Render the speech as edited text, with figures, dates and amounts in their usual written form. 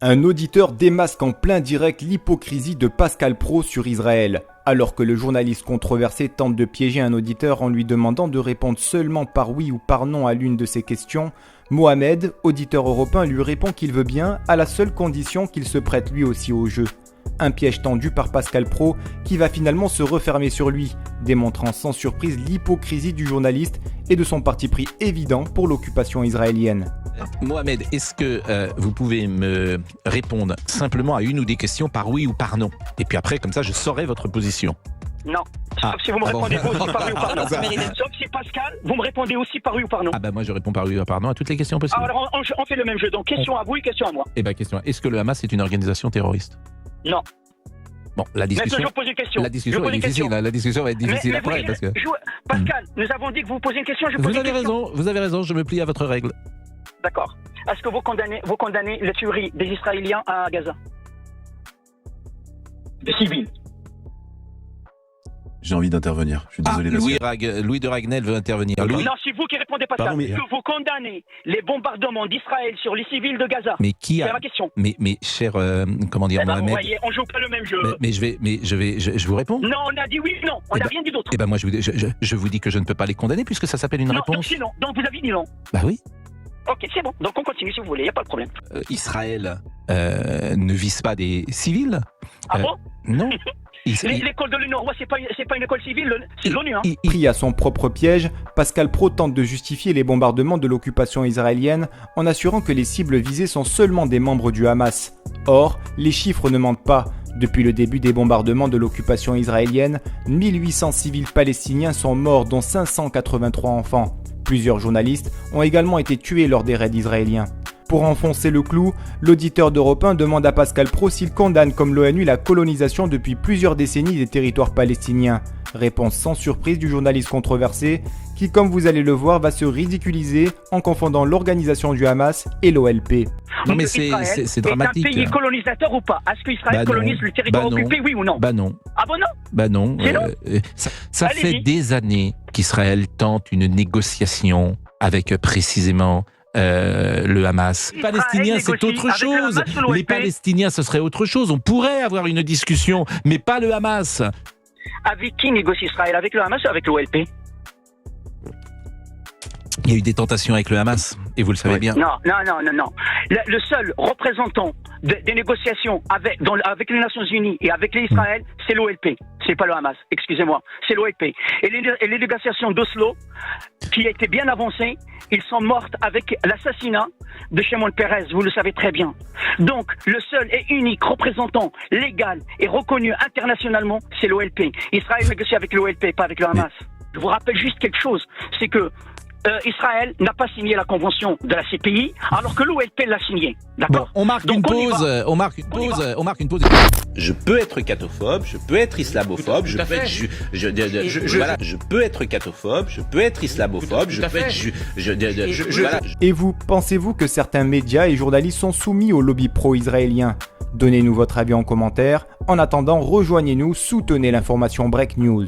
Un auditeur démasque en plein direct l'hypocrisie de Pascal Praud sur Israël. Alors que le journaliste controversé tente de piéger un auditeur en lui demandant de répondre seulement par oui ou par non à l'une de ses questions, Mohamed, auditeur européen, lui répond qu'il veut bien à la seule condition qu'il se prête lui aussi au jeu. Un piège tendu par Pascal Praud qui va finalement se refermer sur lui, démontrant sans surprise l'hypocrisie du journaliste et de son parti pris évident pour l'occupation israélienne. Mohamed, est-ce que vous pouvez me répondre simplement à une ou des questions par oui ou par non? Et puis après, comme ça, je saurai votre position. Non. Sauf si vous me répondez vous aussi par oui ou par non. Sauf si Pascal, vous me répondez aussi par oui ou par non. Ah bah moi je réponds par oui ou par non à toutes les questions possibles. Alors on fait le même jeu. Donc question à vous et question à moi. Eh ben question. Est-ce que le Hamas est une organisation terroriste? Non. Bon, la discussion. Maintenant, je pose une question. La discussion est difficile. La discussion va être difficile après parce que. Pascal, nous avons dit que vous posez une question. Je pose vous une avez question. raison. Vous avez raison. Je me plie à votre règle. D'accord. Est-ce que vous condamnez la tuerie des Israéliens à Gaza? Des civils. J'ai envie d'intervenir. Je suis désolé. Louis de Ragnel veut intervenir. Non, c'est vous qui répondez pas ça. Pardon, mais... Est-ce que vous condamnez les bombardements d'Israël sur les civils de Gaza? Mais qui a... C'est ma question. Mais cher, comment dire, Mohamed. Vous voyez, on joue pas le même jeu. Je vous réponds. Non, on a dit oui ou non. On n'a rien dit d'autre. Eh ben moi, je vous dis que je ne peux pas les condamner puisque ça s'appelle une réponse. Non, donc vous avez dit non. Bah oui. Ok, c'est bon. Donc on continue si vous voulez. Il n'y a pas de problème. Israël ne vise pas des civils. Ah bon? Non. L'école de l'UNRWA, c'est pas une école civile, c'est l'ONU. Hein. Pris à son propre piège, Pascal Praud tente de justifier les bombardements de l'occupation israélienne en assurant que les cibles visées sont seulement des membres du Hamas. Or, les chiffres ne mentent pas. Depuis le début des bombardements de l'occupation israélienne, 1800 civils palestiniens sont morts, dont 583 enfants. Plusieurs journalistes ont également été tués lors des raids israéliens. Pour enfoncer le clou, l'auditeur d'Europe 1 demande à Pascal Praud s'il condamne comme l'ONU la colonisation depuis plusieurs décennies des territoires palestiniens. Réponse sans surprise du journaliste controversé qui, comme vous allez le voir, va se ridiculiser en confondant l'organisation du Hamas et l'OLP. Non mais c'est dramatique. Est un pays colonisateur ou pas? Est-ce qu'Israël colonise le territoire occupé, oui ou non? Bah non. Ah bon non? Bah non. Ça fait des années qu'Israël tente une négociation avec précisément le Hamas. Les Palestiniens, c'est autre chose. Les Palestiniens, ce serait autre chose. On pourrait avoir une discussion, mais pas le Hamas. Avec qui négocie Israël? Avec le Hamas ou avec l'OLP? Il y a eu des tentations avec le Hamas, et vous le savez bien. Non. Le seul représentant des négociations avec les Nations Unies et avec l'Israël, c'est l'OLP. C'est pas le Hamas, excusez-moi, c'est l'OLP. Et les négociations d'Oslo, qui étaient bien avancées, ils sont mortes avec l'assassinat de Shimon Peres, vous le savez très bien. Donc, le seul et unique représentant légal et reconnu internationalement, c'est l'OLP. Israël négocie avec l'OLP, pas avec le Hamas. Je vous rappelle juste quelque chose, c'est que Israël n'a pas signé la convention de la CPI, alors que l'OLP l'a signé. D'accord. Bon, on marque une pause. Je peux être catophobe, je peux être islamophobe, je peux être catophobe, je peux être islamophobe, Et vous, pensez-vous que certains médias et journalistes sont soumis au lobby pro-israélien? Donnez-nous votre avis en commentaire. En attendant, rejoignez-nous, soutenez l'information Break News.